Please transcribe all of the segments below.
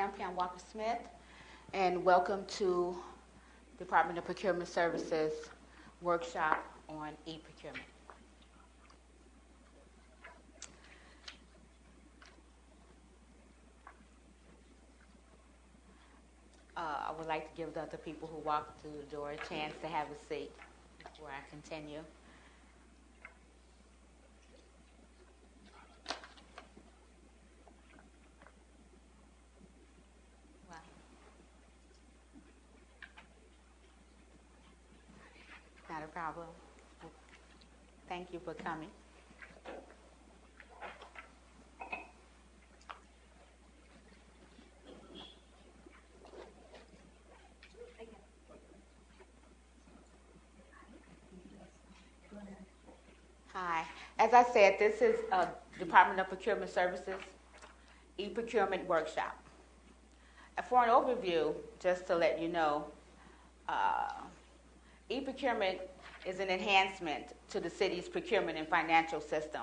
I'm Pam Walker-Smith, and welcome to Department of Procurement Services workshop on eProcurement. I would like to give the other people who walked through the door a chance to have a seat before I continue. Not a problem. Thank you for coming. Hi. As I said, this is Department of Procurement Services eProcurement workshop. For an overview, just to let you know, eProcurement is an enhancement to the city's procurement and financial system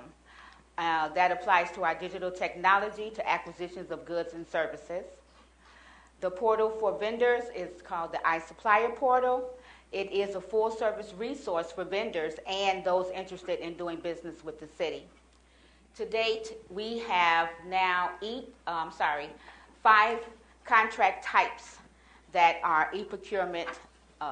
that applies to our digital technology to acquisitions of goods and services. The portal for vendors is called the iSupplier portal. It is a full-service resource for vendors and those interested in doing business with the city. To date, we have now 5 contract types that are eProcurement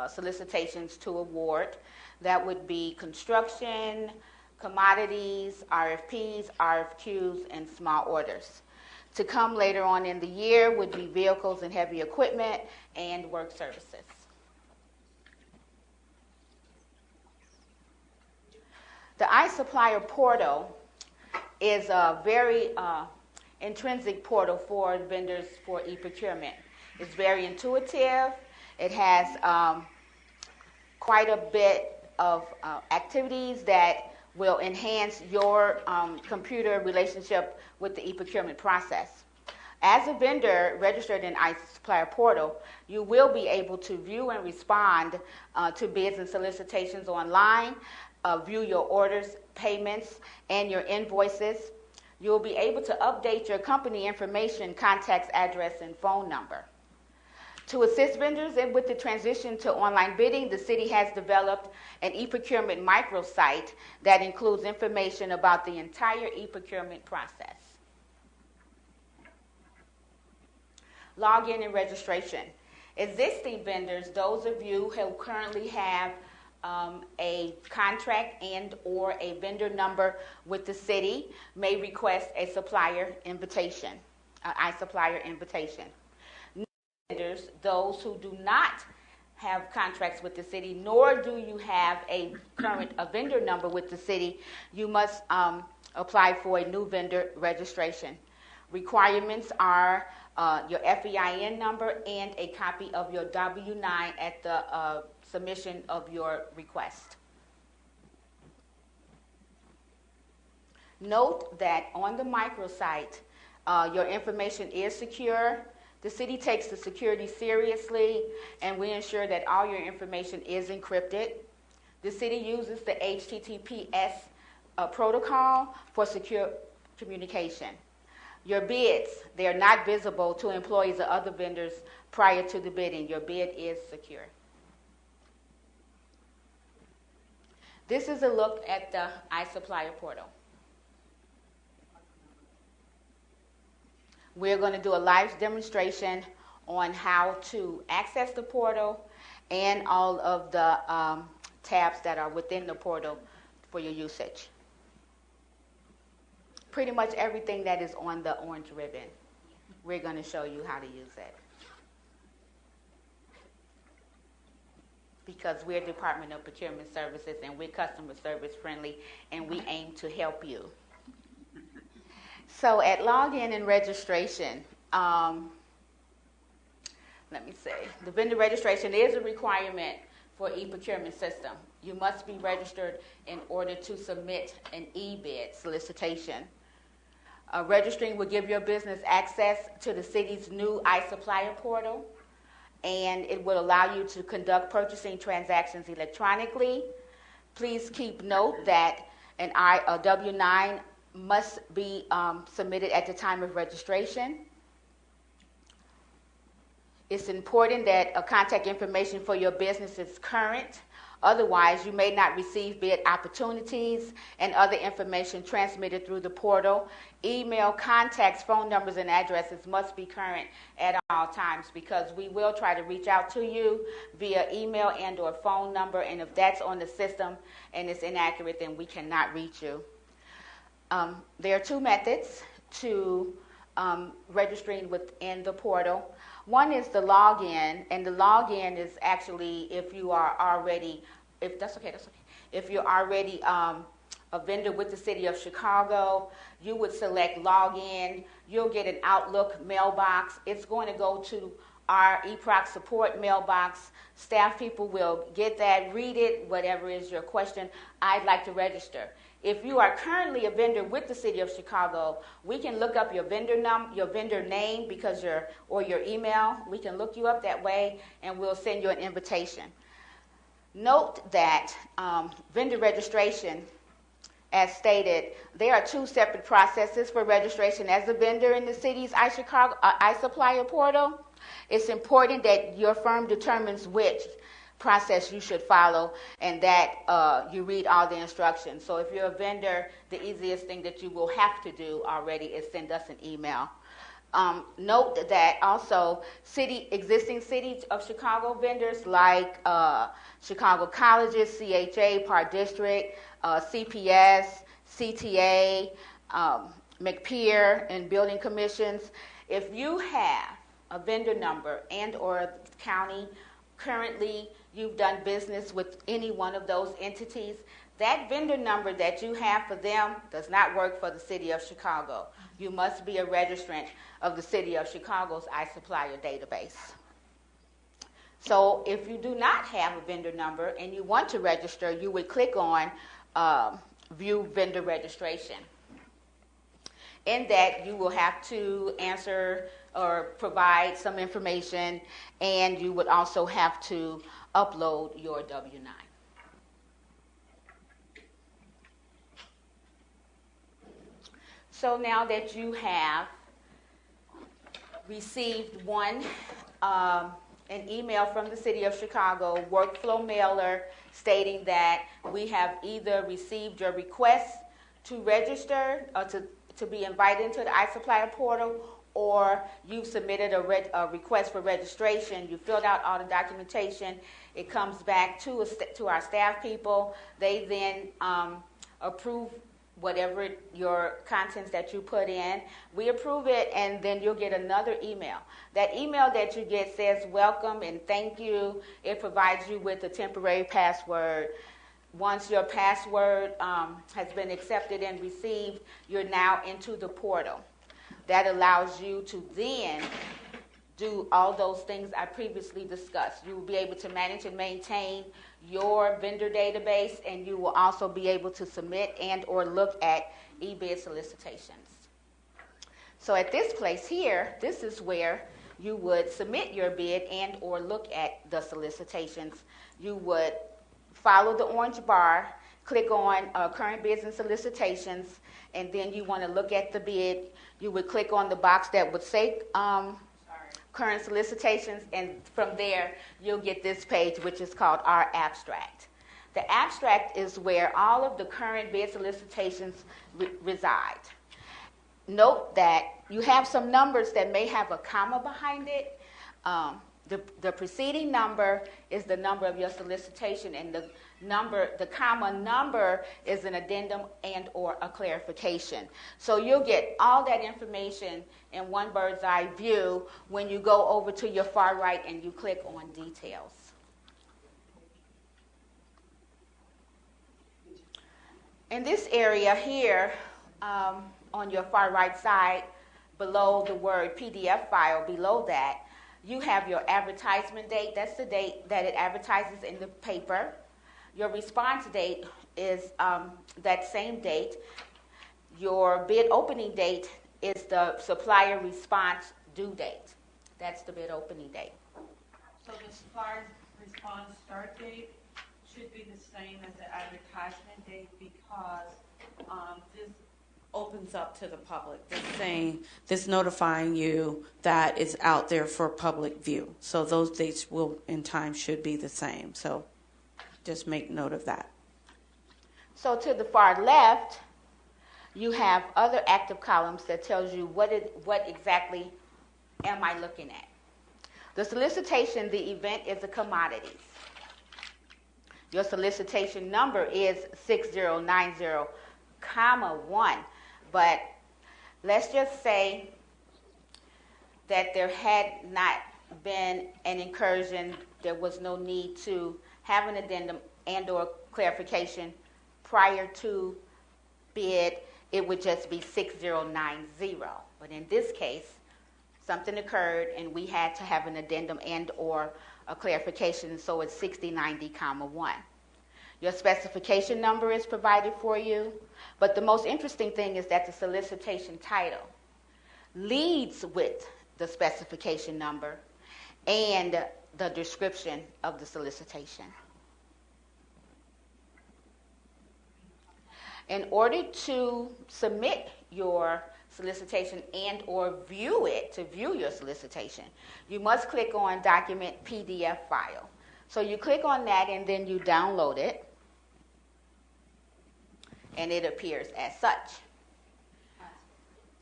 solicitations to award. That would be construction, commodities, RFPs, RFQs, and small orders. To come later on in the year would be vehicles and heavy equipment and work services. The iSupplier portal is a very intrinsic portal for vendors for eProcurement. It's very intuitive. It has quite a bit of activities that will enhance your computer relationship with the eProcurement process. As a vendor registered in iSupplier portal, you will be able to view and respond to bids and solicitations online, view your orders, payments, and your invoices. You'll be able to update your company information, contacts, address, and phone number. To assist vendors with the transition to online bidding, the city has developed an eProcurement microsite that includes information about the entire eProcurement process. Login and registration. Existing vendors, those of you who currently have a contract and or a vendor number with the city, may request a supplier invitation, iSupplier invitation. Vendors, those who do not have contracts with the city, nor do you have a current vendor number with the city, you must apply for a new vendor registration. Requirements are your FEIN number and a copy of your W-9 at the submission of your request. Note that on the microsite, your information is secure. The city takes the security seriously, and we ensure that all your information is encrypted. The city uses the HTTPS protocol for secure communication. Your bids, they are not visible to employees or other vendors prior to the bidding. Your bid is secure. This is a look at the iSupplier portal. We're going to do a live demonstration on how to access the portal and all of the tabs that are within the portal for your usage. Pretty much everything that is on the orange ribbon, we're going to show you how to use it. Because we're Department of Procurement Services and we're customer service friendly and we aim to help you. So at login and registration, let me see, the vendor registration is a requirement for eProcurement system. You must be registered in order to submit an eBid solicitation. Registering will give your business access to the city's new iSupplier portal, and it will allow you to conduct purchasing transactions electronically. Please keep note that a W-9 must be submitted at the time of registration. It's important that contact information for your business is current. Otherwise, you may not receive bid opportunities and other information transmitted through the portal. Email contacts, phone numbers, and addresses must be current at all times, because we will try to reach out to you via email and or phone number, and if that's on the system and it's inaccurate, then we cannot reach you. There are two methods to registering within the portal. One is the login, and the login is actually if you are already, if that's okay, if you're already a vendor with the City of Chicago, you would select login. You'll get an Outlook mailbox. It's going to go to our eProc support mailbox. Staff people will get that, read it, whatever is your question. I'd like to register. If you are currently a vendor with the City of Chicago, we can look up your vendor name because or your email. We can look you up that way, and we'll send you an invitation. Note that vendor registration, as stated, there are two separate processes for registration as a vendor in the city's iSupplier portal. It's important that your firm determines which process you should follow, and that you read all the instructions. So if you're a vendor, the easiest thing that you will have to do already is send us an email. Note that also existing City of Chicago vendors like Chicago Colleges, CHA, Park District, CPS, CTA, McPeer, and building commissions. If you have a vendor number and or county currently you've done business with any one of those entities, that vendor number that you have for them does not work for the City of Chicago. You must be a registrant of the City of Chicago's iSupplier database. So if you do not have a vendor number and you want to register, you would click on View Vendor Registration. In that, you will have to answer or provide some information, and you would also have to upload your W-9. So now that you have received an email from the City of Chicago workflow mailer stating that we have either received your request to register or to be invited into the iSupplier portal, or you've submitted a request for registration, you filled out all the documentation, it comes back to our staff people, they then approve whatever your contents that you put in. We approve it, and then you'll get another email. That email that you get says welcome and thank you. It provides you with a temporary password. Once your password has been accepted and received, you're now into the portal. That allows you to then do all those things I previously discussed. You will be able to manage and maintain your vendor database, and you will also be able to submit and or look at e-bid solicitations. So at this place here, this is where you would submit your bid and or look at the solicitations. You would follow the orange bar, click on current bids and solicitations, and then you want to look at the bid. You would click on the box that would say current solicitations, and from there you'll get this page, which is called our abstract. The abstract is where all of the current bid solicitations reside. Note that you have some numbers that may have a comma behind it. The preceding number is the number of your solicitation, and the comma number is an addendum and or a clarification. So you'll get all that information in one bird's eye view when you go over to your far right and you click on details. In this area here, on your far right side, below the word PDF file, below that, you have your advertisement date. That's the date that it advertises in the paper. Your response date is that same date. Your bid opening date is the supplier response due date. That's the bid opening date. So the supplier response start date should be the same as the advertisement date, because opens up to the public. This notifying you that it's out there for public view. So those dates will, in time, should be the same. So just make note of that. So to the far left, you have other active columns that tells you what exactly am I looking at. The solicitation, the event is a commodities. Your solicitation number is 6090, comma 1. But let's just say that there had not been an incursion, there was no need to have an addendum and or clarification prior to bid, it would just be 6090. But in this case, something occurred and we had to have an addendum and or a clarification, so it's 6090, comma 1. Your specification number is provided for you, but the most interesting thing is that the solicitation title leads with the specification number and the description of the solicitation. In order to submit your solicitation and or view your solicitation, you must click on Document PDF File. So you click on that and then you download it, and it appears as such.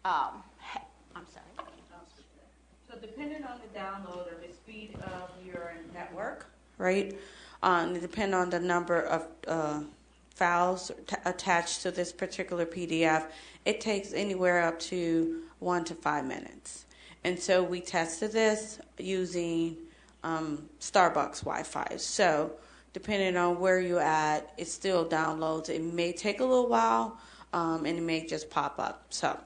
I'm sorry. So depending on the download or the speed of your network, right? Depending on the number of files attached to this particular PDF, it takes anywhere up to 1 to 5 minutes. And so we tested this using Starbucks Wi-Fi. So depending on where you're at, it still downloads. It may take a little while, and it may just pop up. So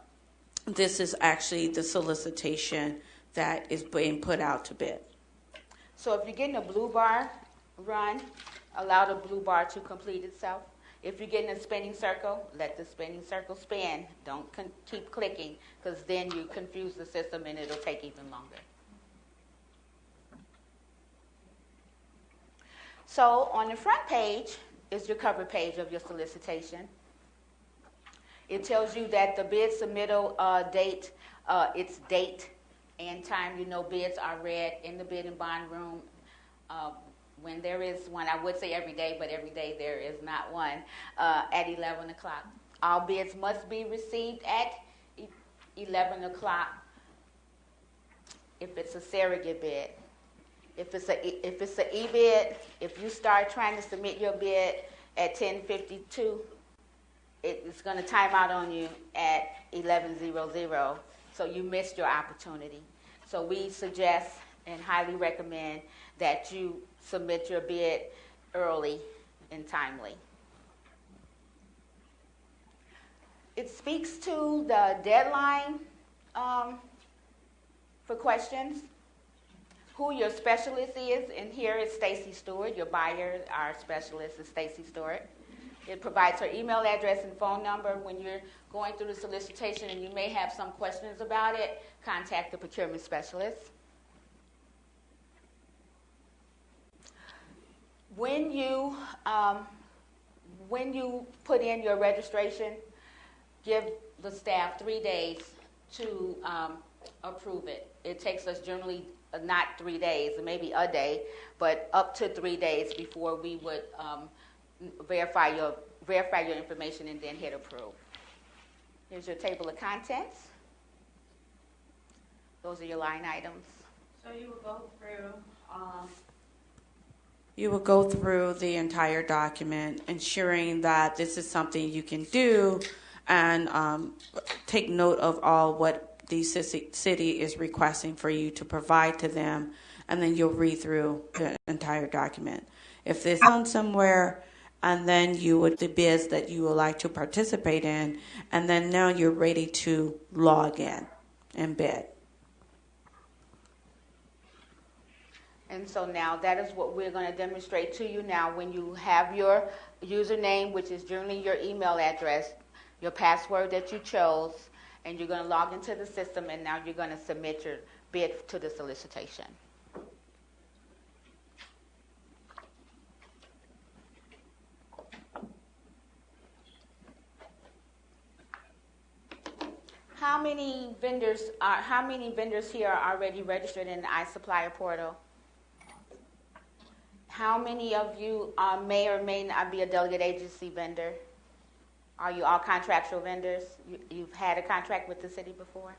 this is actually the solicitation that is being put out to bid. So if you're getting a blue bar run, allow the blue bar to complete itself. If you're getting a spinning circle, let the spinning circle spin. Don't keep clicking, because then you confuse the system and it'll take even longer. So on the front page is your cover page of your solicitation. It tells you that the bid submittal date, its date and time. You know, bids are read in the bid and bond room when there is one. I would say every day, but every day there is not one, at 11 o'clock. All bids must be received at 11 o'clock if it's a surrogate bid. If it's a e-bid, if you start trying to submit your bid at 10:52, it's going to time out on you at 11:00, so you missed your opportunity. So we suggest and highly recommend that you submit your bid early and timely. It speaks to the deadline for questions, who your specialist is, and here is Stacy Stewart, your buyer. Our specialist is Stacy Stewart. It provides her email address and phone number. When you're going through the solicitation and you may have some questions about it, contact the procurement specialist. When you put in your registration, give the staff 3 days to approve it. It takes us generally not 3 days, maybe a day, but up to 3 days before we would verify your information and then hit approve. Here's your table of contents. Those are your line items. So you will go through the entire document, ensuring that this is something you can do, and take note of all what the city is requesting for you to provide to them, and then you'll read through the entire document. If there's on somewhere, and then the bids that you would like to participate in, and then now you're ready to log in and bid. And so now that is what we're going to demonstrate to you now. When you have your username, which is generally your email address, your password that you chose, and you're going to log into the system, and now you're going to submit your bid to the solicitation. how many vendors here are already registered in the iSupplier portal? How many of you may or may not be a delegate agency vendor? Are you all contractual vendors? You've had a contract with the city before?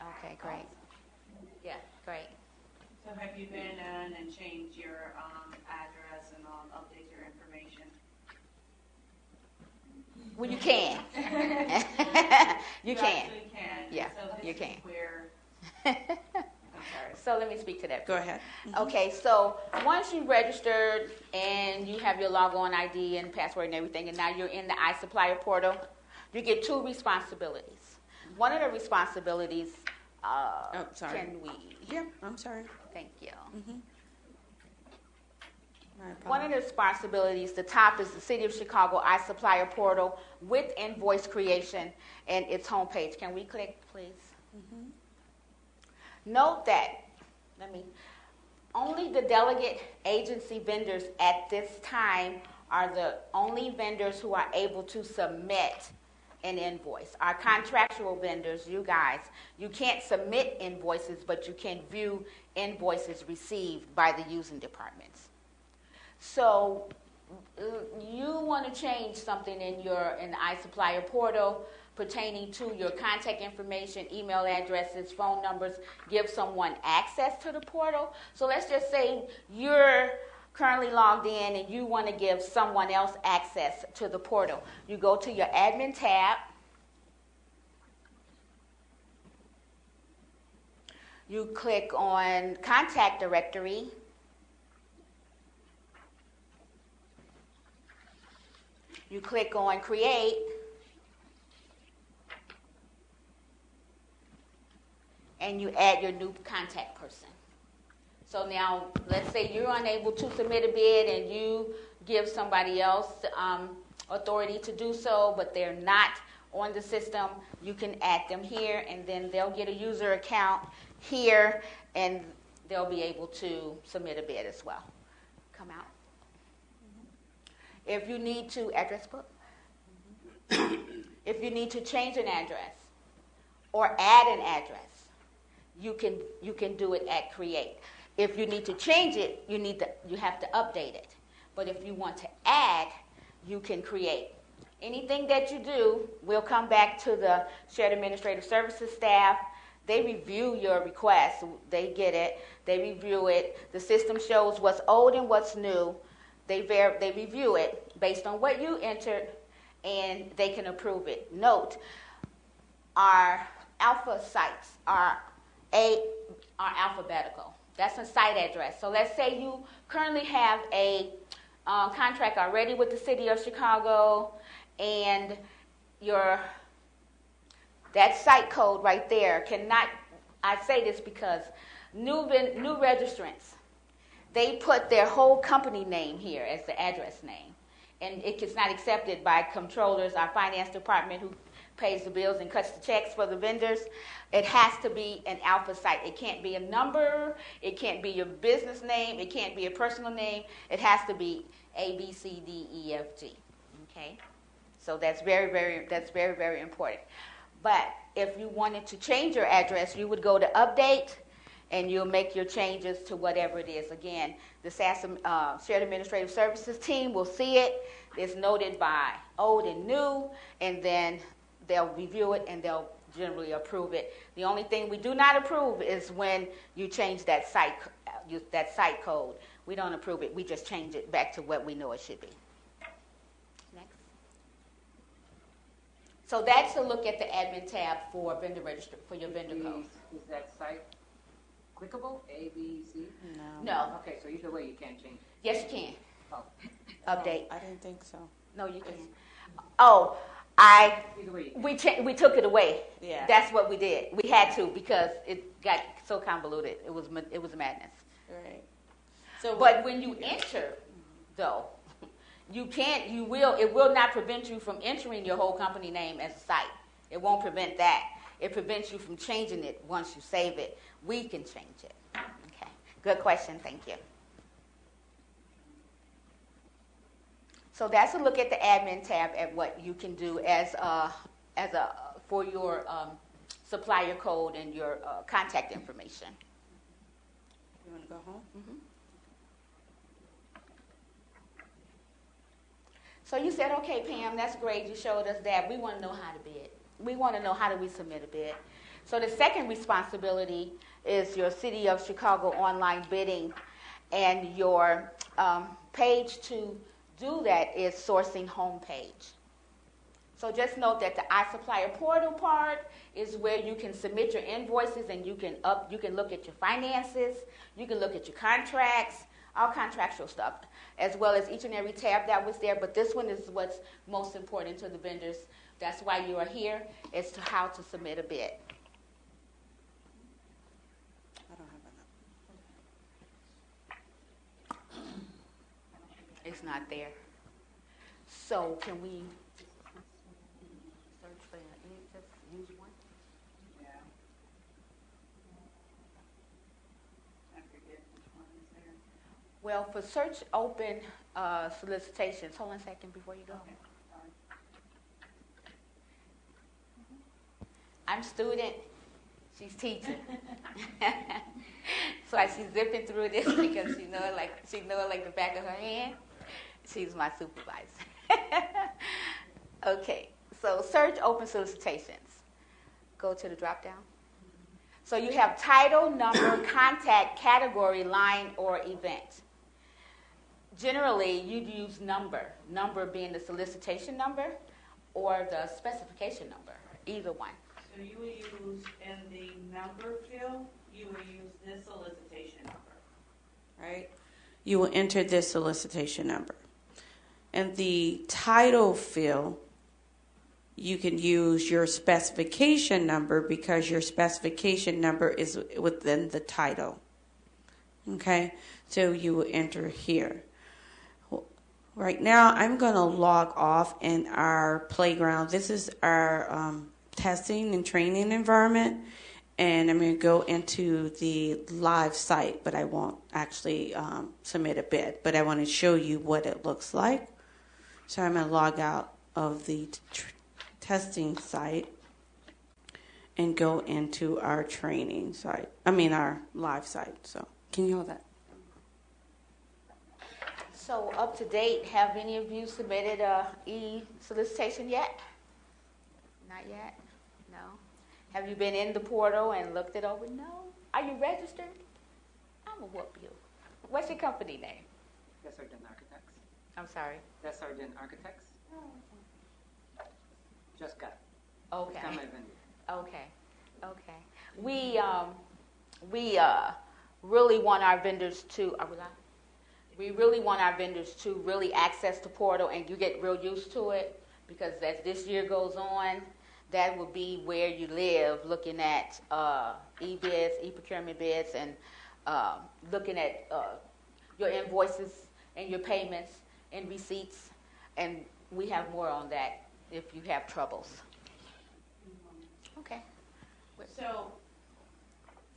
Okay, great. Yeah, great. So have you been in and changed your address and update your information? Well, you can. You can. Actually can. Yeah, So this you is can. Where, I'm sorry. So let me speak to that. Go ahead. Okay, so once you registered and you have your logon ID and password and everything, and now you're in the iSupplier portal, you get two responsibilities. One of the responsibilities, Sorry. can we? Yeah, I'm sorry. Thank you. My apologies. One of the responsibilities, the top is the City of Chicago iSupplier portal with invoice creation and its homepage. Can we click, please? Note that, only the delegate agency vendors at this time are the only vendors who are able to submit an invoice. Our contractual vendors, you guys, you can't submit invoices, but you can view invoices received by the using departments. So you want to change something in the iSupplier portal pertaining to your contact information, email addresses, phone numbers, give someone access to the portal. So let's just say you're currently logged in and you want to give someone else access to the portal. You go to your admin tab. You click on contact directory. You click on create. And you add your new contact person. So now, let's say you're unable to submit a bid and you give somebody else authority to do so, but they're not on the system. You can add them here, and then they'll get a user account here, and they'll be able to submit a bid as well. Come out. If you need to, address book. If you need to change an address or add an address, you can do it at create. If you need to change it, you have to update it. But if you want to add, you can create. Anything that you do will come back to the Shared Administrative Services staff. They review your request. They get it. They review it. The system shows what's old and what's new. They review it based on what you entered, and they can approve it. Note, our alpha sites are alphabetical. That's a site address. So let's say you currently have a contract already with the City of Chicago, and that site code right there cannot. I say this because new registrants, they put their whole company name here as the address name, and it's not accepted by controllers, our finance department, who pays the bills and cuts the checks for the vendors. It has to be an alpha site. It can't be a number. It can't be your business name. It can't be a personal name. It has to be A, B, C, D, E, F, G. Okay? So that's very, very important. But if you wanted to change your address, you would go to update, and you'll make your changes to whatever it is. Again, the Shared Administrative Services team will see it. It's noted by old and new, and then they'll review it and they'll generally approve it. The only thing we do not approve is when you change that site code. We don't approve it. We just change it back to what we know it should be. Next. So that's a look at the admin tab for vendor register, for your vendor code. Is that site clickable? A, B, C? No. Okay, so either way you can't change it. Yes, you can. Oh. Update. I didn't think so. No, you can. Oh, Either way you we took it away. Yeah. That's what we did. We had to because it got so convoluted. It was madness. Right. So, But when you enter, though, it will not prevent you from entering your whole company name as a site. It won't prevent that. It prevents you from changing it once you save it. We can change it. Okay. Good question. Thank you. So that's a look at the admin tab at what you can do for your supplier code and your contact information. You want to go home? Mm-hmm. So you said, okay, Pam, that's great. You showed us that. We want to know how to bid. We want to know how do we submit a bid. So the second responsibility is your City of Chicago online bidding, and your page to do that is sourcing homepage. So just note that the iSupplier portal part is where you can submit your invoices, and you can look at your finances, you can look at your contracts, all contractual stuff, as well as each and every tab that was there. But this one is what's most important to the vendors. That's why you are here, as to how to submit a bid. I don't have enough. It's not there. So can we search for just use one? Yeah. I forget which one is there. Well, for search open solicitations, hold on a second before you go. Okay, sorry. I'm student, she's teaching. So as she's zipping through this because she know it like the back of her hand. She's my supervisor. Okay, so search open solicitations. Go to the drop down. So you have title, number, contact, category, line, or event. Generally, you'd use number being the solicitation number or the specification number, either one. So you will use, in the number field, you will use this solicitation number, right? You will enter this solicitation number. In the title field, you can use your specification number because your specification number is within the title. Okay, so you will enter here. Right now, I'm going to log off in our playground. This is our testing and training environment, and I'm going to go into the live site, but I won't actually submit a bid, but I want to show you what it looks like. So I'm going to log out of the testing site and go into our training site, our live site. So can you hold that? So up to date, have any of you submitted a e-solicitation yet? Not yet? No? Have you been in the portal and looked it over? No? Are you registered? I'm going to whoop you. What's your company name? Desjardins Architects. I'm sorry. Desjardins Architects. Just got. Okay. It's not my vendor. Okay. We really want our vendors to, are we live? We really want our vendors to really access the portal, and you get real used to it, because as this year goes on, that will be where you live, looking at e-bids, e-procurement bids, and looking at your invoices and your payments and receipts. And we have more on that if you have troubles. Okay. So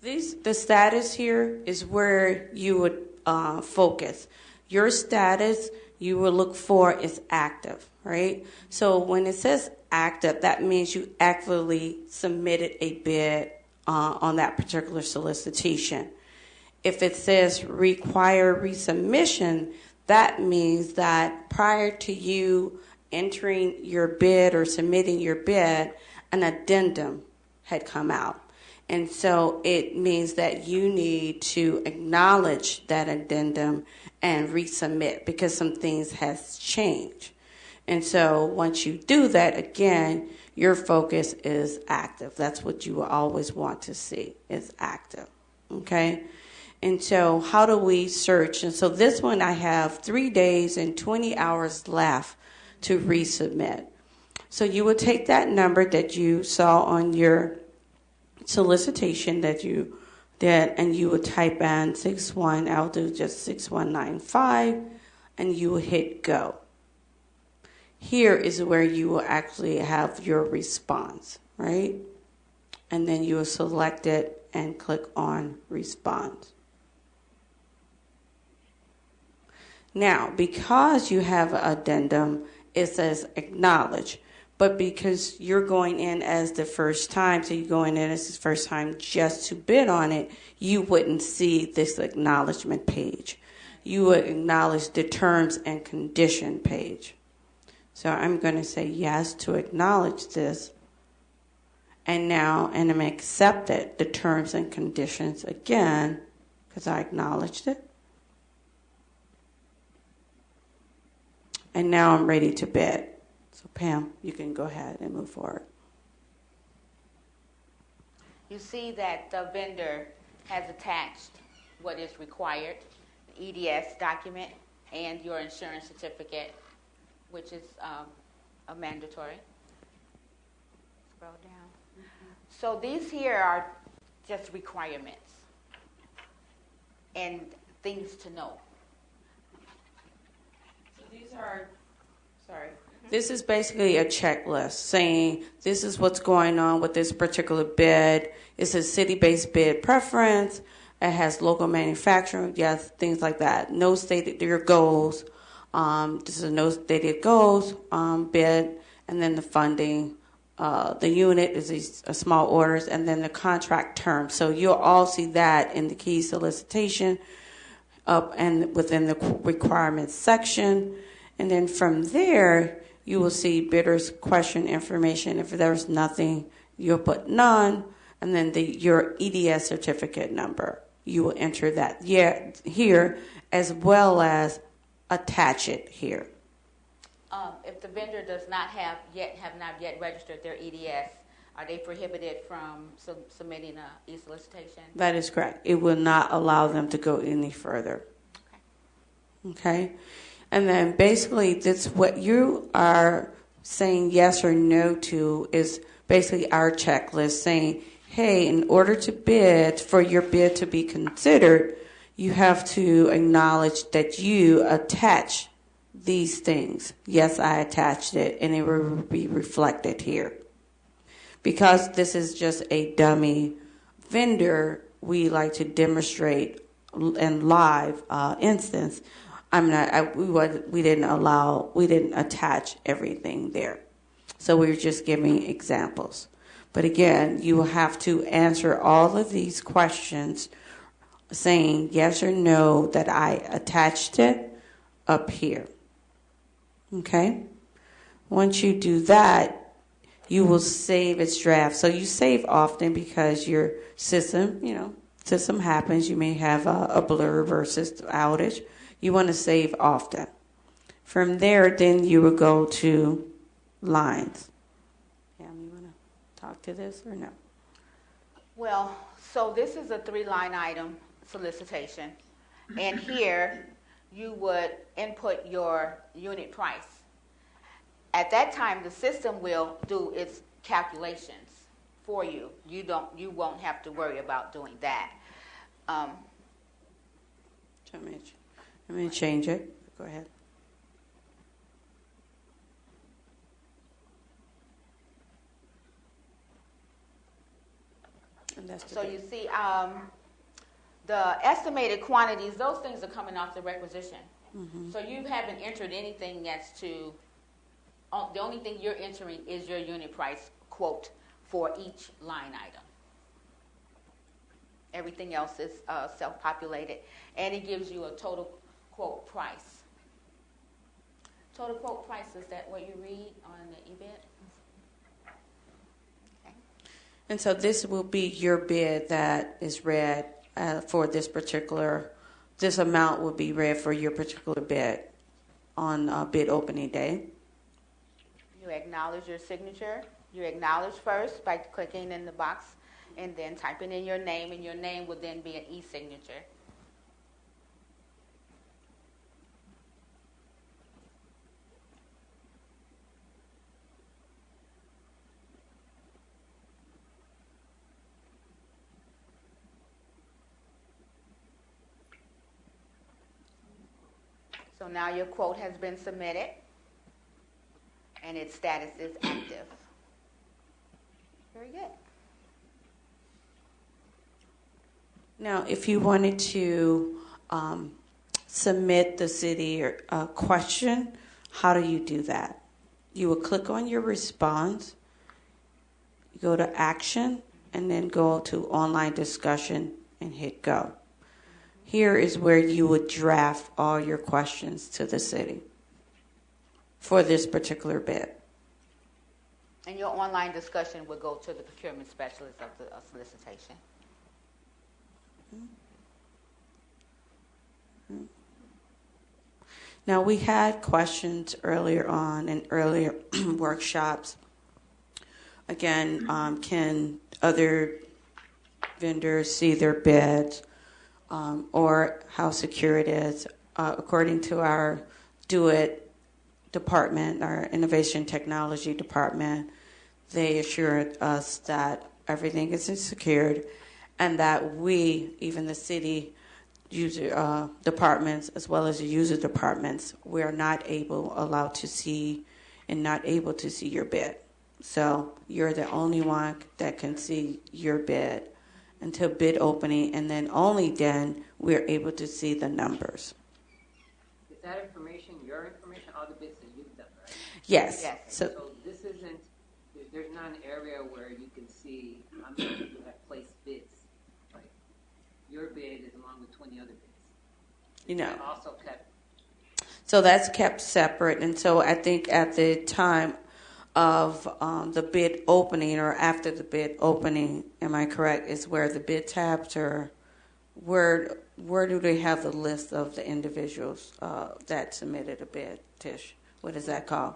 the status here is where you would focus. Your status you will look for is active, right? So when it says active, that means you actively submitted a bid on that particular solicitation. If it says require resubmission, that means that prior to you entering your bid or submitting your bid, an addendum had come out. And so it means that you need to acknowledge that addendum and resubmit because some things has changed. And so once you do that, again, your focus is active. That's what you will always want to see, is active. Okay? And so how do we search? And so this one I have 3 days and 20 hours left to resubmit. So you would take that number that you saw on your solicitation that you did, and you would type in 61, I'll do just 6195, and you will hit go. Here is where you will actually have your response, right? And then you will select it and click on response. Now, because you have an addendum, it says acknowledge. But because you're going in as the first time, so you're going in as the first time just to bid on it, you wouldn't see this acknowledgement page. You would acknowledge the terms and condition page. So I'm going to say yes to acknowledge this. And now, and I'm accepted the terms and conditions again because I acknowledged it. And now I'm ready to bid. So Pam, you can go ahead and move forward. You see that the vendor has attached what is required, the EDS document and your insurance certificate, which is a mandatory. Scroll down. So these here are just requirements and things to know. So these are, sorry. This is basically a checklist saying this is what's going on with this particular bid. It's a city-based bid preference. It has local manufacturing, yes, things like that. No stated your goals. This is a no stated goals bid, and then the funding. The unit is a small orders, and then the contract term. So you'll all see that in the key solicitation up and within the requirements section. And then from there, you will see bidder's question information. If there's nothing, you'll put none, and then your EDS certificate number. You will enter that here, as well as attach it here. If the vendor does not have not yet registered their EDS, are they prohibited from submitting a e-solicitation? That is correct. It will not allow them to go any further. Okay? And then basically this what you are saying yes or no to is basically our checklist saying, hey, in order to bid, for your bid to be considered, you have to acknowledge that you attach these things. Yes, I attached it, and it will be reflected here. Because this is just a dummy vendor, we like to demonstrate in live instance. We didn't attach everything there. So we're just giving examples. But again, you will have to answer all of these questions saying yes or no that I attached it up here. Okay? Once you do that, you will save its draft. So you save often because your system happens. You may have a blur versus outage. You want to save often. From there, then you will go to lines. Pam, you want to talk to this or no? Well, so this is a 3-line item solicitation. And here you would input your unit price. At that time, the system will do its calculations for you. You won't have to worry about doing that. Let me change it. Go ahead. And that's so you see, the estimated quantities, those things are coming off the requisition. Mm-hmm. So you haven't entered anything as to, the only thing you're entering is your unit price quote for each line item. Everything else is self-populated, and it gives you a total quote price. Total quote price, is that what you read on the eBid? Okay. And so this will be your bid that is read for this amount will be read for your particular bid on bid opening day. You acknowledge your signature. You acknowledge first by clicking in the box and then typing in your name, and your name will then be an e-signature. So now your quote has been submitted and its status is active. Very good. Now, if you wanted to submit the city a question, how do you do that? you would click on your response, you go to action, and then go to online discussion and hit go. Here is where you would draft all your questions to the city for this particular bid. And your online discussion would go to the procurement specialist of the solicitation. Now, we had questions earlier on in earlier workshops. Again, can other vendors see their bids, or how secure it is? According to our Do It department, our innovation technology department, they assured us that everything is secured and that we, even the city user departments as well as the user departments, we are not allowed to see and not able to see your bid. So you're the only one that can see your bid until bid opening, and then only then we're able to see the numbers. Is that information your information, all the bids that you've done, right? Yes. Yes. So So this isn't, there's not an area where you can see how many people have placed bids. Like, your bid is along with 20 other bids. you know. That also kept, So that's kept separate. And so I think at the time of the bid opening or after the bid opening, am I correct, is where the bid tabs are, where do they have the list of the individuals that submitted a bid, Tish? What is that called?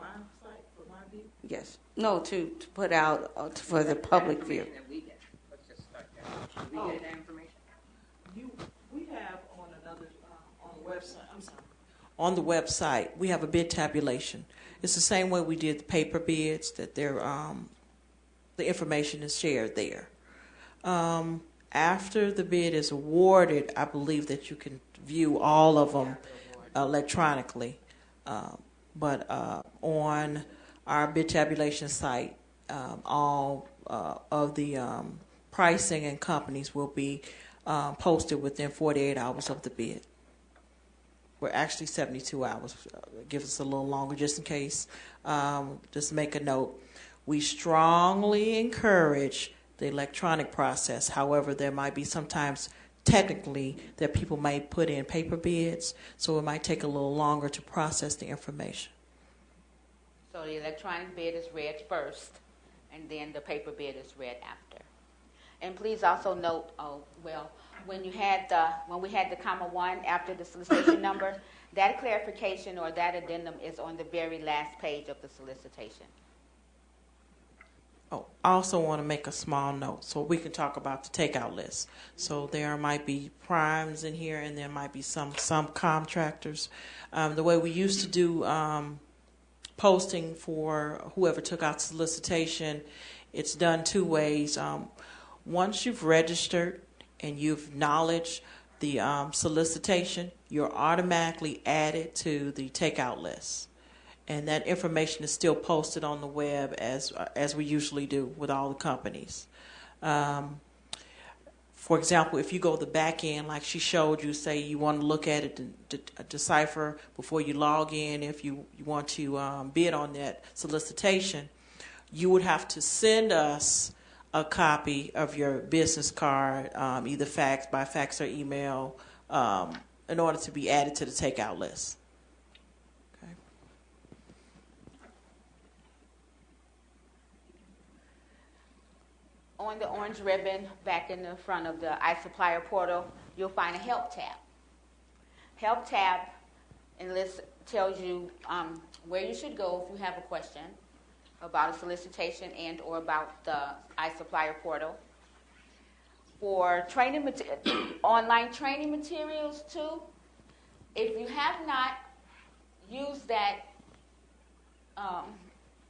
Yes. No, to put out for the public view. information that we get. Let's just start there. Do we get that information? We have on another, on the website, on the website, we have a bid tabulation. It's the same way we did the paper bids, that the information is shared there. After the bid is awarded, I believe that you can view all of them electronically. But on our bid tabulation site, all of the pricing and companies will be posted within 48 hours of the bid. We're actually 72 hours. Gives us a little longer just in case. Just make a note. We strongly encourage the electronic process. However, there might be sometimes technically that people might put in paper bids, so it might take a little longer to process the information. So the electronic bid is read first, and then the paper bid is read after. And please also note, when we had the comma 1 after the solicitation number, that clarification or that addendum is on the very last page of the solicitation. Oh, I also want to make a small note so we can talk about the takeout list. So there might be primes in here, and there might be some contractors. The way we used to do posting for whoever took out solicitation, it's done two ways. Once you've registered and you've acknowledged the solicitation, you're automatically added to the takeout list. And that information is still posted on the web as we usually do with all the companies. For example, if you go to the back end, like she showed you, say you want to look at it to decipher before you log in, if you want to bid on that solicitation, you would have to send us a copy of your business card, either by fax or email, in order to be added to the takeout list. Okay. On the orange ribbon back in the front of the iSupplier portal, you'll find a Help tab. Help tab tells you where you should go if you have a question about a solicitation and or about the iSupplier portal. For training online training materials too, if you have not used that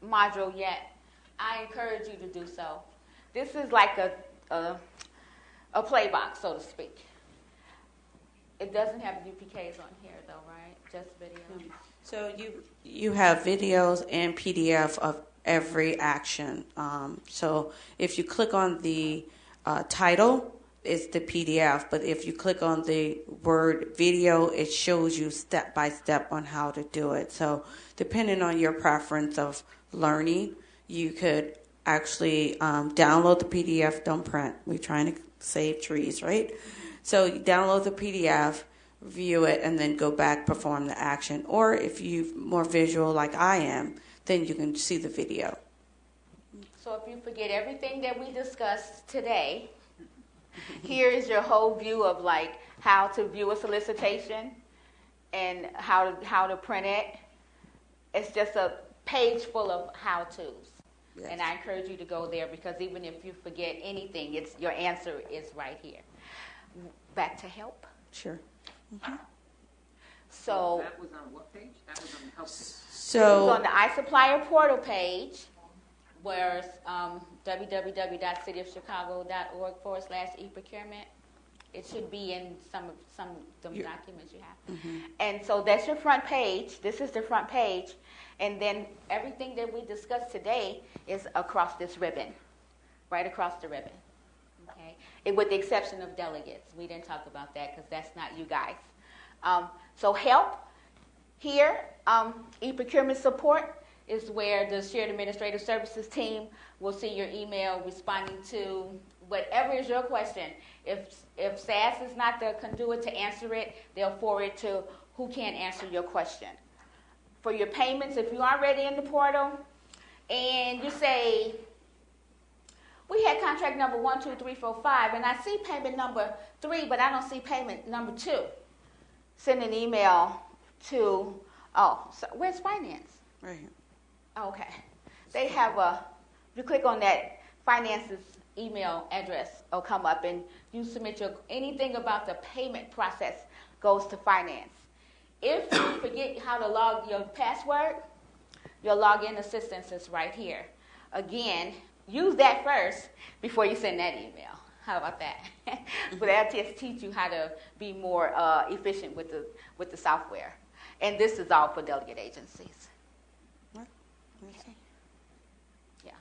module yet, I encourage you to do so. This is like a play box, so to speak. It doesn't have UPKs on here though, right? Just video. So you have videos and PDF of every action. So if you click on the title, is the PDF, but if you click on the word video, it shows you step by step on how to do it. So depending on your preference of learning, you could actually download the PDF, don't print. We're trying to save trees, right? So you download the PDF, view it, and then go back, perform the action. Or if you're more visual like I am, then you can see the video. So if you forget everything that we discussed today, here is your whole view of like how to view a solicitation and how to print it. It's just a page full of how-tos. Yes. And I encourage you to go there because even if you forget anything, your answer is right here. Back to help. Sure. So that was on what page? That was on the help page. So on the iSupplier portal page, where it's www.cityofchicago.org/eProcurement. It should be in some of the documents you have. And so that's your front page. This is the front page. And then everything that we discussed today is across this ribbon, right across the ribbon. Okay, with the exception of delegates. We didn't talk about that because that's not you guys. So help here, eProcurement support is where the Shared Administrative Services team will see your email responding to whatever is your question. If SAS is not the conduit to answer it, they'll forward it to who can answer your question. For your payments, if you're already in the portal and you say, we had contract number 1, 2, 3, 4, 5, and I see payment number 3, but I don't see payment number 2. Send an email to, so where's finance? Right here. Okay. They have you click on that finance's email address will come up and you submit anything about the payment process goes to finance. If you forget how to log your password, your login assistance is right here. Again, use that first before you send that email. How about that? But that'll just teach you how to be more efficient with the software. And this is all for delegate agencies. Okay. Yeah.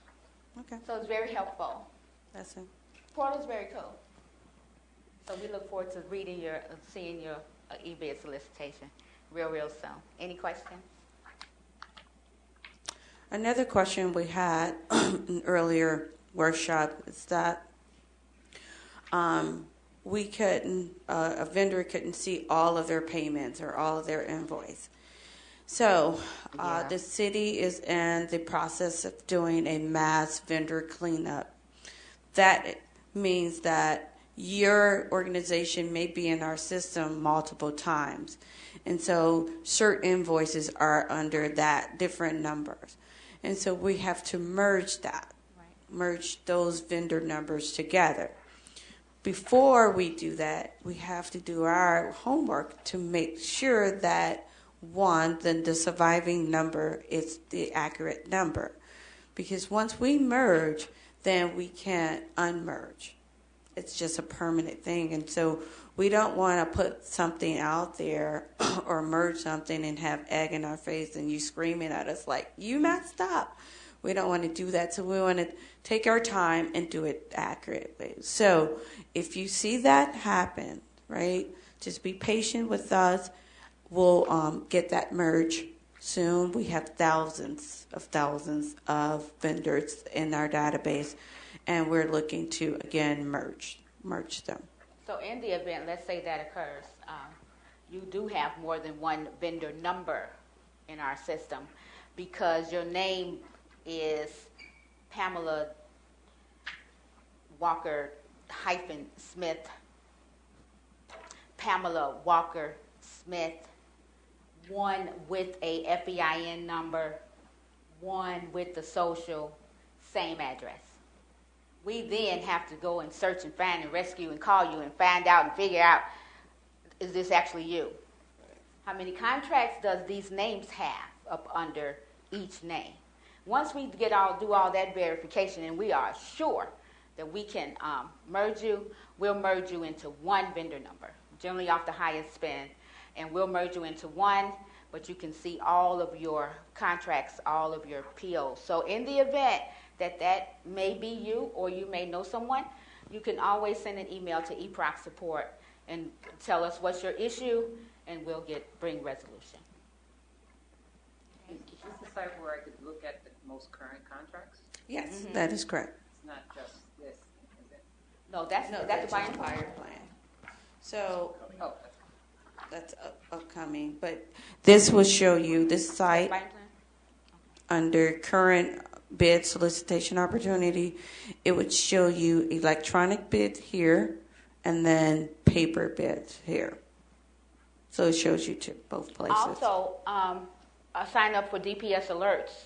Okay. So it's very helpful. That's it. Portal's very cool. So we look forward to seeing your e-bid solicitation real soon. Any questions? Another question we had in earlier workshop is that we couldn't, a vendor couldn't see all of their payments or all of their invoice. So the city is in the process of doing a mass vendor cleanup. That means that your organization may be in our system multiple times. And so certain invoices are under that different numbers. And so we have to merge that, merge those vendor numbers together. Before we do that, we have to do our homework to make sure that, one, then the surviving number is the accurate number. Because once we merge, then we can't unmerge. It's just a permanent thing. And so we don't want to put something out there or merge something and have egg in our face and you screaming at us like, you messed up. We don't want to do that. So we want to take our time and do it accurately. So if you see that happen, right, just be patient with us. We'll get that merge soon. We have thousands of vendors in our database, and we're looking to, again, merge them. So in the event, let's say that occurs, you do have more than one vendor number in our system because your name is Pamela Walker-Smith, Pamela Walker-Smith, one with a FEIN number, one with the social, same address. We then have to go and search and find and rescue and call you and find out and figure out, is this actually you? How many contracts does these names have up under each name? Once we do all that verification and we are sure that we can merge you, we'll merge you into one vendor number, generally off the highest spend, and we'll merge you into one, but you can see all of your contracts, all of your POs. So in the event that may be you or you may know someone, you can always send an email to eProc support and tell us what's your issue, and we'll bring resolution. Is this the site where I could look at the most current contracts? Yes, that is correct. It's not just this, is it? No, that's the buying plan. plan. So Oh, that's upcoming, but this will show you this site Buying plan? under current bid solicitation opportunity. It would show you electronic bid here and then paper bids here. So it shows you to both places. Also, sign up for DPS alerts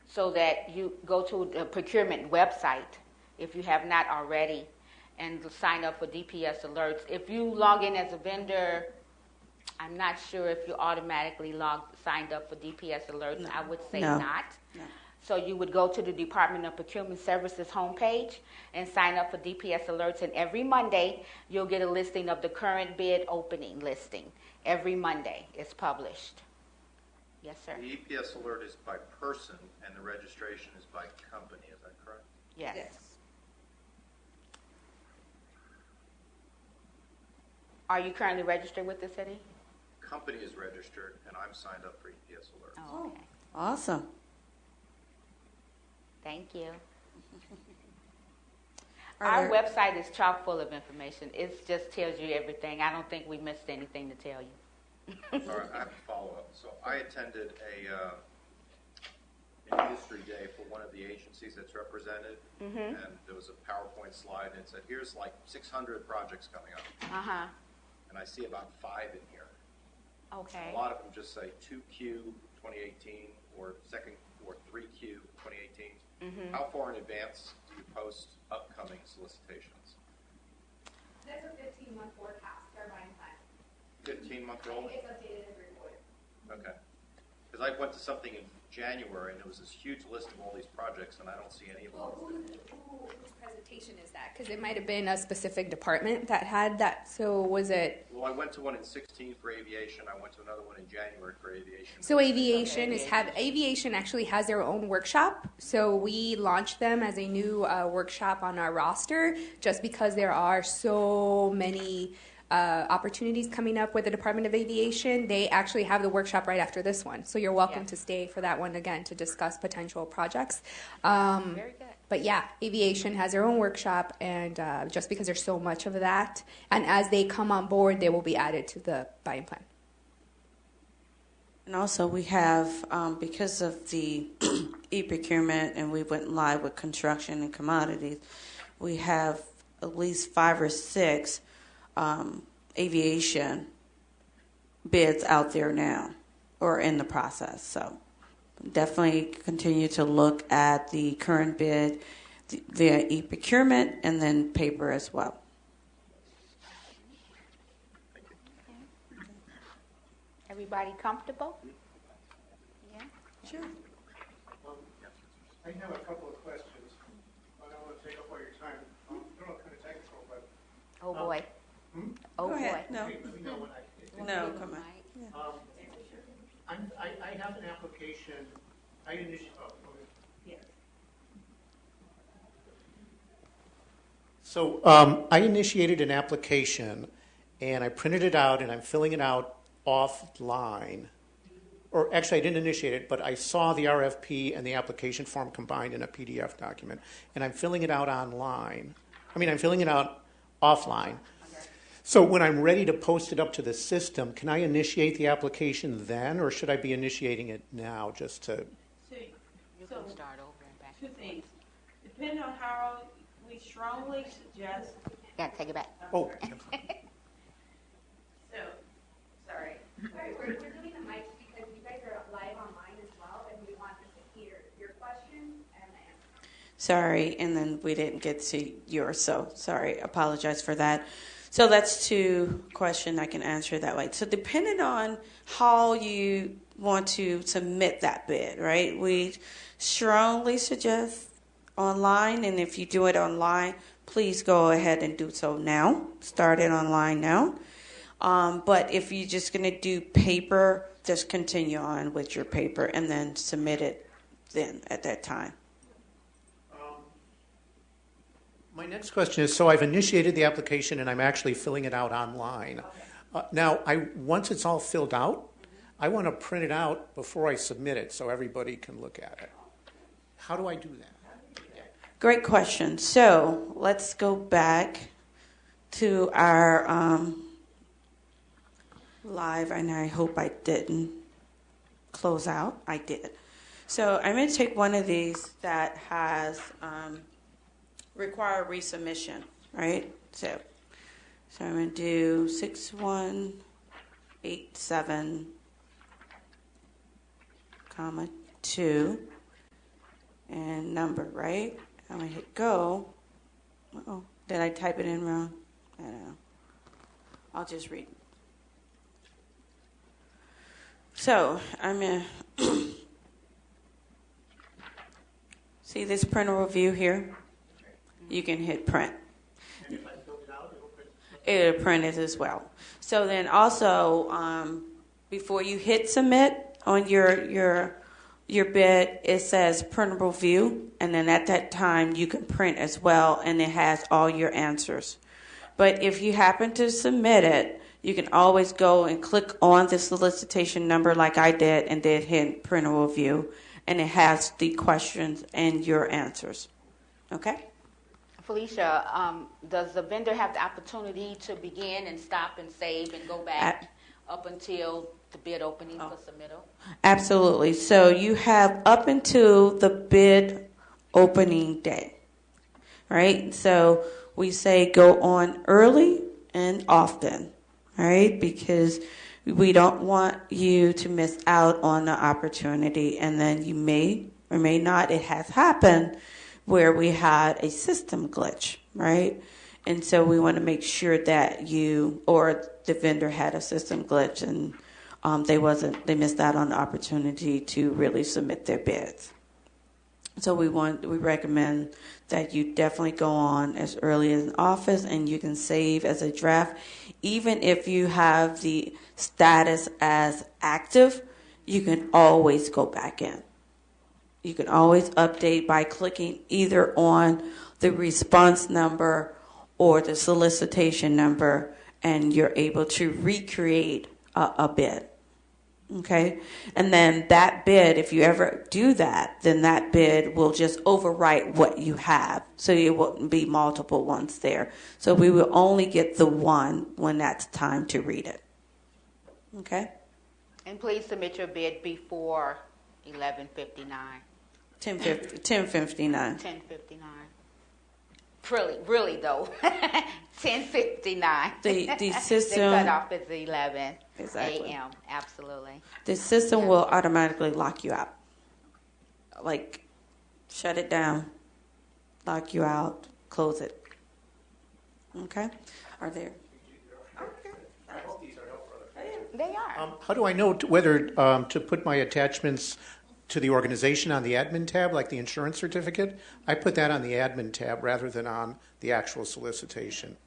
so that you go to the procurement website if you have not already and sign up for DPS alerts. If you log in as a vendor, I'm not sure if you automatically signed up for DPS alerts. No. I would say No. not. No. So you would go to the Department of Procurement Services homepage and sign up for DPS alerts. And every Monday, you'll get a listing of the current bid opening listing. Every Monday, it's published. Yes, sir. The EPS alert is by person, and the registration is by company. Is that correct? Yes. Are you currently registered with the city? Company is registered, and I'm signed up for EPS alert. Oh, okay. Awesome. Thank you. Are Our there- website is chock full of information. It just tells you everything. I don't think we missed anything to tell you. All right, I have a follow-up. So I attended an industry day for one of the agencies that's represented, and there was a PowerPoint slide, and it said, here's like 600 projects coming up. Uh-huh. And I see about 5 in here. Okay. A lot of them just say 2Q 2018 or 3Q 2018. How far in advance do you post upcoming solicitations? That's a 15-month forecast, our buying plan. 15-month roll? It's updated every quarter. Okay. Because I went to something in January, and there was this huge list of all these projects, and I don't see any of them. Well, whose presentation is that? Because it might have been a specific department that had that. So was it? Well, I went to one in 16 for aviation. I went to another one in January for aviation. So aviation actually has their own workshop. So we launched them as a new workshop on our roster, just because there are so many opportunities coming up with the Department of Aviation. They actually have the workshop right after this one. So you're welcome to stay for that one again to discuss potential projects. Very good. But yeah, aviation has their own workshop, and just because there's so much of that, and as they come on board, they will be added to the buying plan. And also we have, because of the eProcurement and we went live with construction and commodities, we have at least 5 or 6 aviation bids out there now or in the process. So definitely continue to look at the current bid via eProcurement and then paper as well. Everybody comfortable? Yeah. Sure. I have a couple of questions. I don't want to take up all your time. They're not kind of technical, but Oh, boy. Oh, Go boy. ahead. No. hey, let me know when I. No, come on. I have an application. I initiated. Oh, okay. So I initiated an application, and I printed it out, and I'm filling it out offline. Or actually, I didn't initiate it, but I saw the RFP and the application form combined in a PDF document, and I'm filling it out online. I'm filling it out offline. So when I'm ready to post it up to the system, can I initiate the application then, or should I be initiating it now just to? You can start over and back. 2 things. Depending on how we strongly suggest. Yeah, take it back. Oh, So, sorry. Sorry, we're doing the mics because you guys are live online as well, and we want them to hear your questions and the answers. Sorry, and then we didn't get to yours, so sorry. Apologize for that. So that's 2 questions I can answer that way. So depending on how you want to submit that bid, right? We strongly suggest online, and if you do it online, please go ahead and do so now. Start it online now. But if you're just going to do paper, just continue on with your paper and then submit it then at that time. My next question is, so I've initiated the application and I'm actually filling it out online. Now, once it's all filled out, I want to print it out before I submit it so everybody can look at it. How do I do that? Great question. So let's go back to our live, and I hope I didn't close out. I did. So I'm going to take one of these that has require resubmission, right? So I'm going to do 6187, comma 2, and number, right? I'm going to hit go. Uh-oh, did I type it in wrong? I don't know. I'll just read. So I'm going to see this printer review here? You can hit print. It'll print it as well. So then also, before you hit submit on your bid, it says printable view, and then at that time you can print as well, and it has all your answers. But if you happen to submit it, you can always go and click on the solicitation number like I did, and then hit printable view, and it has the questions and your answers. Okay? Felicia, does the vendor have the opportunity to begin and stop and save and go back up until the bid opening for submittal? Absolutely. So you have up until the bid opening day, right? So we say go on early and often, right? Because we don't want you to miss out on the opportunity, and then you may or may not. It has happened where we had a system glitch, right? And so we want to make sure that you or the vendor had a system glitch, and they missed out on the opportunity to really submit their bids. So we recommend that you definitely go on as early as in office, and you can save as a draft. Even if you have the status as active, you can always go back in. You can always update by clicking either on the response number or the solicitation number, and you're able to recreate a bid. Okay? And then that bid, if you ever do that, then that bid will just overwrite what you have. So it wouldn't be multiple ones there. So we will only get the one when that's time to read it. Okay? And please submit your bid before 11:59. 10:59. 10:59. Really though. 10:59. The system. The cutoff is 11 Exactly. a.m. Absolutely. The system will automatically lock you out. Like, shut it down, lock you out, close it. Okay? Are there? Okay. They are. How do I know whether to put my attachments to the organization on the admin tab, like the insurance certificate? I put that on the admin tab rather than on the actual solicitation.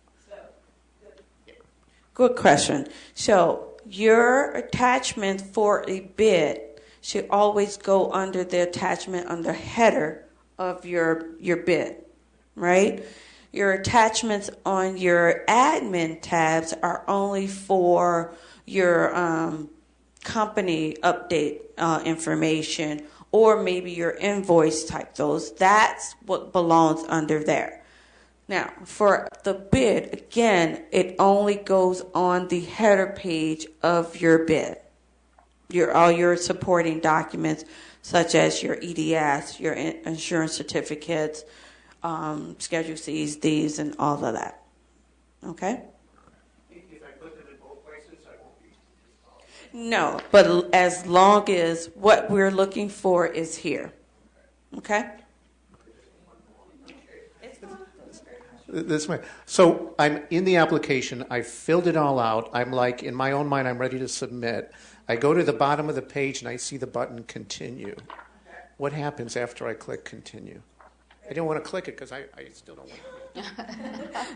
Good question. So your attachment for a bid should always go under the attachment under header of your bid, right? Your attachments on your admin tabs are only for your company update information, or maybe your invoice type. That's what belongs under there. Now, for the bid, again, it only goes on the header page of your bid. All your supporting documents, such as your EDS, your insurance certificates, Schedule C's, D's, and all of that. Okay? If I put them in both places, I won't be. No, but as long as what we're looking for is here. Okay? This way. So I'm in the application. I filled it all out. I'm like, in my own mind, I'm ready to submit. I go to the bottom of the page and I see the button continue. What happens after I click continue? I didn't want to click it because I still don't want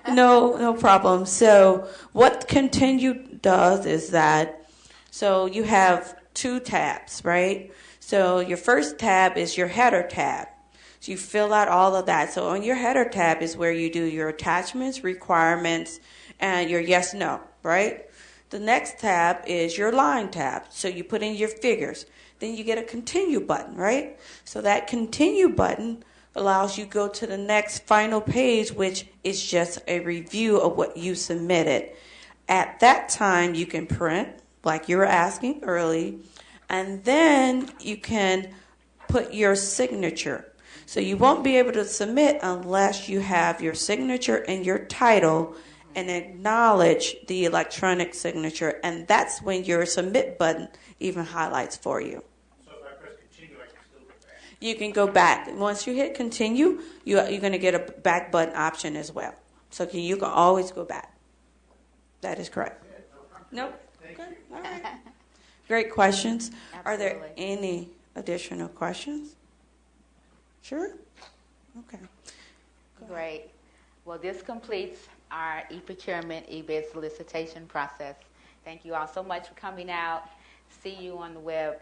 to. No problem. So what continue does is that, so you have two tabs, right? So your first tab is your header tab. So you fill out all of that. So on your header tab is where you do your attachments, requirements, and your yes, no, right? The next tab is your line tab. So you put in your figures. Then you get a continue button, right? So that continue button allows you to go to the next final page, which is just a review of what you submitted. At that time, you can print, like you were asking early, and then you can put your signature. So you won't be able to submit unless you have your signature and your title and acknowledge the electronic signature, and that's when your submit button even highlights for you. So if I press continue, I can still go back. You can go back. Once you hit continue, you're going to get a back button option as well. So you can always go back. That is correct. Nope. Okay. All right. Great questions. Are there Absolutely. any additional questions? Sure. Okay. Great. Well, this completes our eProcurement eBid solicitation process. Thank you all so much for coming out. See you on the web.